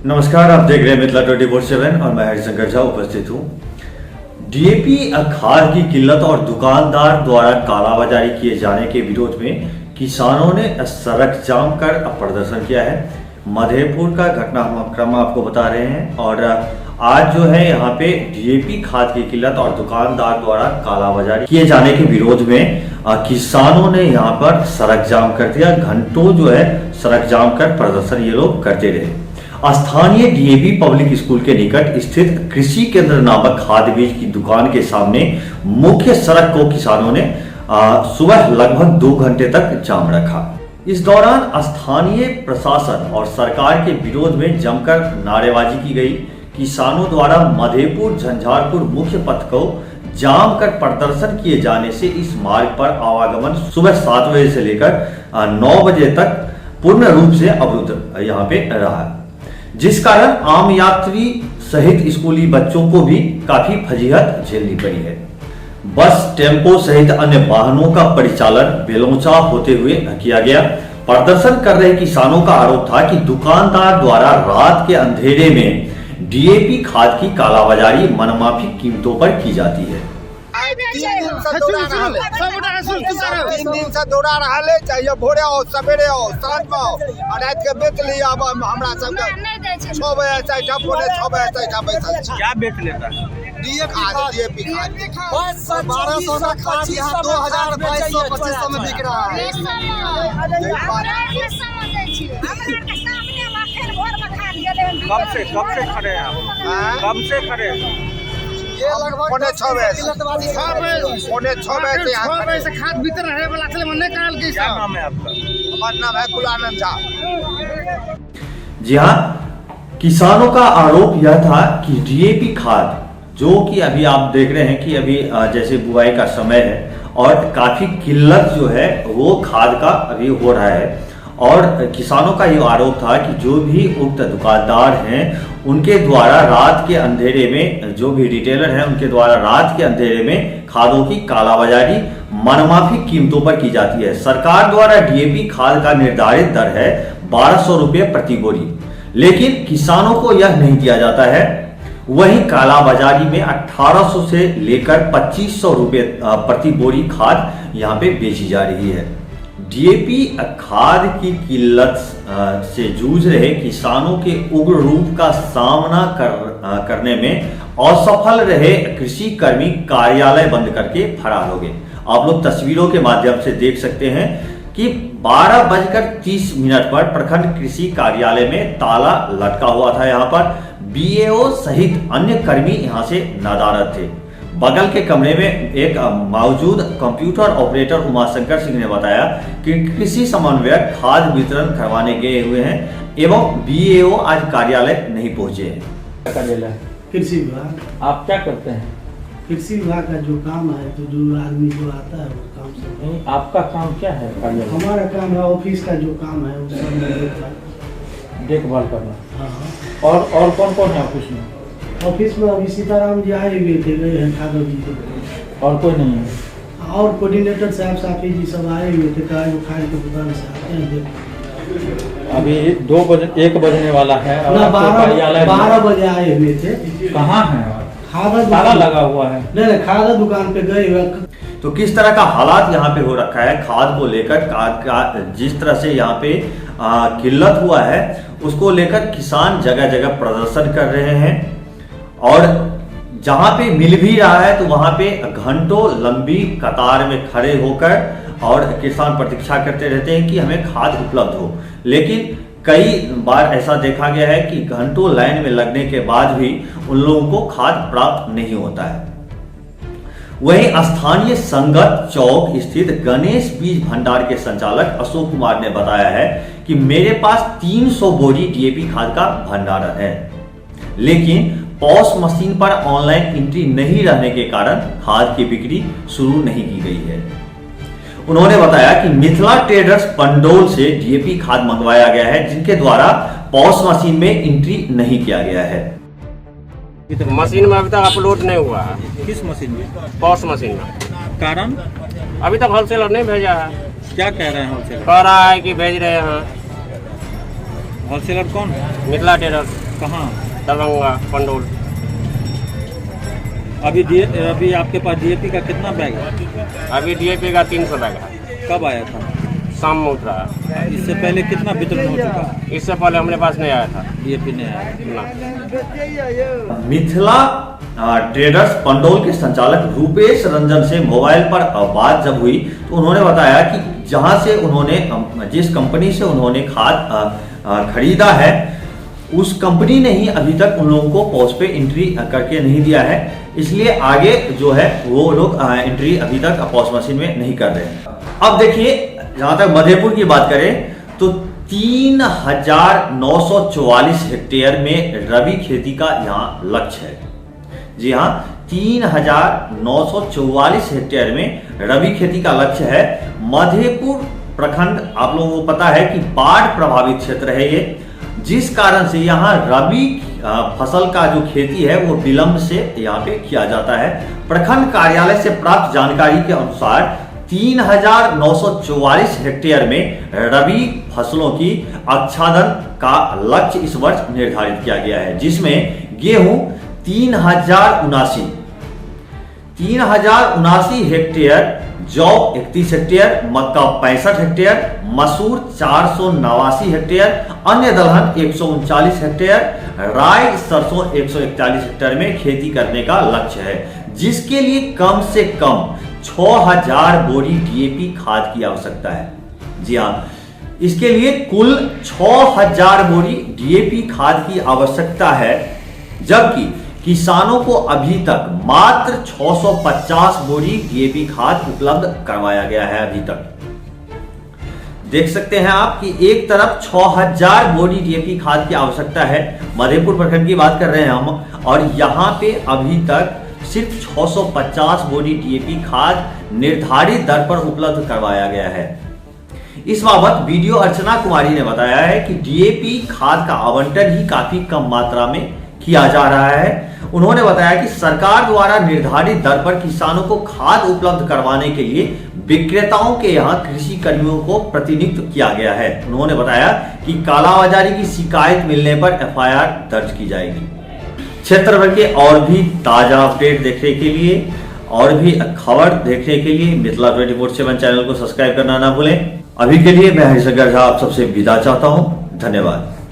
नमस्कार, आप देख रहे हैं मिथिला 24/7 और मैं हरिशंकर झा उपस्थित हूँ। डीएपी खाद की किल्लत और दुकानदार द्वारा कालाबाजारी किए जाने के विरोध में किसानों ने सड़क जाम कर प्रदर्शन किया है। मधेपुर का घटनाक्रम आपको बता रहे हैं और आज जो है यहाँ पे डीएपी खाद की किल्लत और दुकानदार द्वारा कालाबाजारी किए जाने के विरोध में किसानों ने यहाँ पर सड़क जाम कर दिया। घंटों जो है सड़क जाम कर प्रदर्शन ये लोग करते रहे। स्थानीय डीएवी पब्लिक स्कूल के निकट स्थित कृषि केंद्र नामक खाद बीज की दुकान के सामने मुख्य सड़क को किसानों ने सुबह लगभग 2 घंटे तक जाम रखा। इस दौरान स्थानीय प्रशासन और सरकार के विरोध में जमकर नारेबाजी की गई। किसानों द्वारा मधेपुर झंझारपुर मुख्य पथ को जाम कर प्रदर्शन किए जाने से इस मार्ग पर आवागमन सुबह 7 बजे से लेकर 9 बजे तक पूर्ण रूप से अवरुद्ध यहाँ पे रहा, जिस कारण आम यात्री सहित स्कूली बच्चों को भी काफी फजीहत झेलनी पड़ी है। बस, टेम्पो सहित अन्य वाहनों का परिचालन बेलौचा होते हुए किया गया। प्रदर्शन कर रहे किसानों का आरोप था कि दुकानदार द्वारा रात के अंधेरे में डीएपी खाद की कालाबाजारी मनमाफी कीमतों पर की जाती है। 3 दिन से दौड़ा रहा है, चाहिए भोरे आओ सवेरे आओ साँझ में आओ और रात के बेच लिया। अब हमरा सब 6 बजे से 6 बजे तक बैठल छी। क्या बेच लेता है? डीएपी खाद बस 1200 का खाद यहाँ 2200-2500 में बिक रहा है। कब से खड़े हैं आप? कब से खड़े हैं? ये लगभग 6 बजे से खाद भीतर रहे वाला चले मन निकाल के। क्या नाम है आपका? हमारा नाम है कुलानंद झा। जी हाँ, किसानों का आरोप यह था कि डीएपी खाद जो कि अभी आप देख रहे हैं कि अभी जैसे बुआई का समय है और काफी किल्लत जो है वो खाद का अभी हो रहा है। और किसानों का ये आरोप था कि जो भी उक्त दुकानदार हैं उनके द्वारा रात के अंधेरे में, जो भी रिटेलर हैं उनके द्वारा रात के अंधेरे में खादों की कालाबाजारी मनमाफी कीमतों पर की जाती है। सरकार द्वारा डीएपी खाद का निर्धारित दर है 1200 रुपये प्रति बोरी, लेकिन किसानों को यह नहीं दिया जाता है। वहीं कालाबाजारी में 1800 से लेकर 2500 रुपये प्रति बोरी खाद यहाँ पे बेची जा रही है। डीएपी खाद की किल्लत से जूझ रहे किसानों के उग्र रूप का सामना करने में असफल रहे कृषि कर्मी कार्यालय बंद करके फरार हो गए। आप लोग तस्वीरों के माध्यम से देख सकते हैं कि 12:30 पर प्रखंड कृषि कार्यालय में ताला लटका हुआ था। यहाँ पर बीएओ सहित अन्य कर्मी यहाँ से नदारद थे। बगल के कमरे में एक मौजूद कंप्यूटर ऑपरेटर उमाशंकर सिंह ने बताया कि कृषि समन्वयक खाद वितरण करवाने गए हुए हैं एवं बीएओ आज कार्यालय नहीं पहुंचे हैं। कार्यालय कृषि विभाग। आप क्या करते हैं? कृषि विभाग का जो काम है, तो जो आदमी जो आता है वो काम सब है। आपका काम क्या है कार्यालय? हमारा काम है ऑफिस का जो काम है वो सब देखभाल करना। हाँ। और कौन कौन है ऑफिस में? ऑफिस में अभी सीताराम जी आए हुए थे, गए हैं ठाकुर जी के। और कोई नहीं है? और कोऑर्डिनेटर साहब साफी जी सब आए हुए थे, कहा जो खाए के दुकान से आते हैं। अभी 1 बजने वाला है और 12 बजे आए हुए थे। कहाँ है? खादा ताला लगा हुआ है। नहीं, खादा दुकान पे गए हुए। तो किस तरह का हालात यहाँ पे हो रखा है खाद को लेकर, खाद का जिस तरह से यहाँ पे किल्लत हुआ है उसको लेकर किसान जगह जगह प्रदर्शन कर रहे हैं और जहां पे मिल भी रहा है तो वहां पे घंटों लंबी कतार में खड़े होकर और किसान प्रतीक्षा करते रहते हैं कि हमें खाद उपलब्ध हो। लेकिन कई बार ऐसा देखा गया है कि घंटों लाइन में लगने के बाद भी उन लोगों को खाद प्राप्त नहीं होता है। वहीं स्थानीय संगत चौक स्थित गणेश बीज भंडार के संचालक अशोक कुमार ने बताया है कि मेरे पास 300 बोरी डीएपी खाद का भंडारण है, लेकिन पॉस मशीन पर ऑनलाइन एंट्री नहीं रहने के कारण खाद की बिक्री शुरू नहीं की गई है। उन्होंने बताया कि मिथिला ट्रेडर्स पंडोल से डीएपी खाद मंगवाया गया है, जिनके द्वारा पॉस मशीन में एंट्री नहीं किया गया है। मशीन में अभी तक अपलोड नहीं हुआ है। किस मशीन में? पॉस मशीन में। कारण? अभी तक होलसेलर नहीं भेजा है। क्या कह रहे हैं होलसेलर? कह रहा है कि भेज रहे हैं। होलसेलर कौन है? मिथिला ट्रेडर्स। कहाँ? दरभंगा पंडोल। अभी आपके पास डीएपी का कितना बैग है? अभी डीएपी का 300 बैग है। कब आया था? शाम में उतरा। इससे पहले कितना वितरण हो चुका? इससे पहले हमारे पास नहीं आया था डीएपी नहीं आया ना। मिथिला ट्रेडर्स पंडोल के संचालक रूपेश रंजन से मोबाइल पर बात जब हुई तो उन्होंने बताया कि जहां से उन्होंने जिस कंपनी से उन्होंने खाद खरीदा है उस कंपनी ने ही अभी तक उन लोगों को पोस्ट पे एंट्री करके नहीं दिया है, इसलिए आगे जो है वो लोग एंट्री अभी तक पोस्ट मशीन में नहीं कर रहे हैं। अब देखिए, जहां तक मधेपुर की बात करें तो 3,944 हेक्टेयर में रबी खेती का यहाँ लक्ष्य है। जी हाँ, 3,944 हेक्टेयर में रबी खेती का लक्ष्य है। मधेपुर प्रखंड आप लोगों को पता है कि बाढ़ प्रभावित क्षेत्र है ये, जिस कारण से यहाँ रबी फसल का जो खेती है वो विलंब से यहाँ पे किया जाता है। प्रखंड कार्यालय से प्राप्त जानकारी के अनुसार 3,944 हेक्टेयर में रबी फसलों की आच्छादन का लक्ष्य इस वर्ष निर्धारित किया गया है, जिसमें गेहूं 3,079 हेक्टेयर, जौ 31 हेक्टेयर, मक्का 65 हेक्टेयर, मसूर 489 हेक्टेयर, अन्य दलहन 139 हेक्टेयर, राई सरसों 141 हेक्टेयर में खेती करने का लक्ष्य है, जिसके लिए कम से कम 6,000 बोरी डीएपी खाद की आवश्यकता है। जी हाँ, इसके लिए कुल 6,000 बोरी डीएपी खाद की आवश्यकता है, जबकि किसानों को अभी तक मात्र 650 बोरी डीएपी खाद उपलब्ध करवाया गया है। अभी तक देख सकते हैं आप कि एक तरफ 6,000 बोरी डीएपी खाद की आवश्यकता है, मधेपुर प्रखंड की बात कर रहे हैं हम, और यहाँ पे अभी तक सिर्फ 650 बोरी डीएपी खाद निर्धारित दर पर उपलब्ध करवाया गया है। इस बाबत वीडियो अर्चना कुमारी ने बताया है कि डीएपी खाद का आवंटन ही काफी कम मात्रा में किया जा रहा है। उन्होंने बताया कि सरकार द्वारा निर्धारित दर पर किसानों को खाद उपलब्ध करवाने के लिए विक्रेताओं के यहाँ कृषि कर्मियों को प्रतिनियुक्त किया गया है। उन्होंने बताया कि कालाबाजारी की शिकायत मिलने पर एफआईआर दर्ज की जाएगी। क्षेत्र भर के और भी ताजा अपडेट देखने के लिए और भी खबर देखने के लिए मिथिला 24/7 चैनल को सब्सक्राइब करना ना भूलें। अभी के लिए मैं हरिशंकर झा आप सबसे विदा चाहता हूं। धन्यवाद।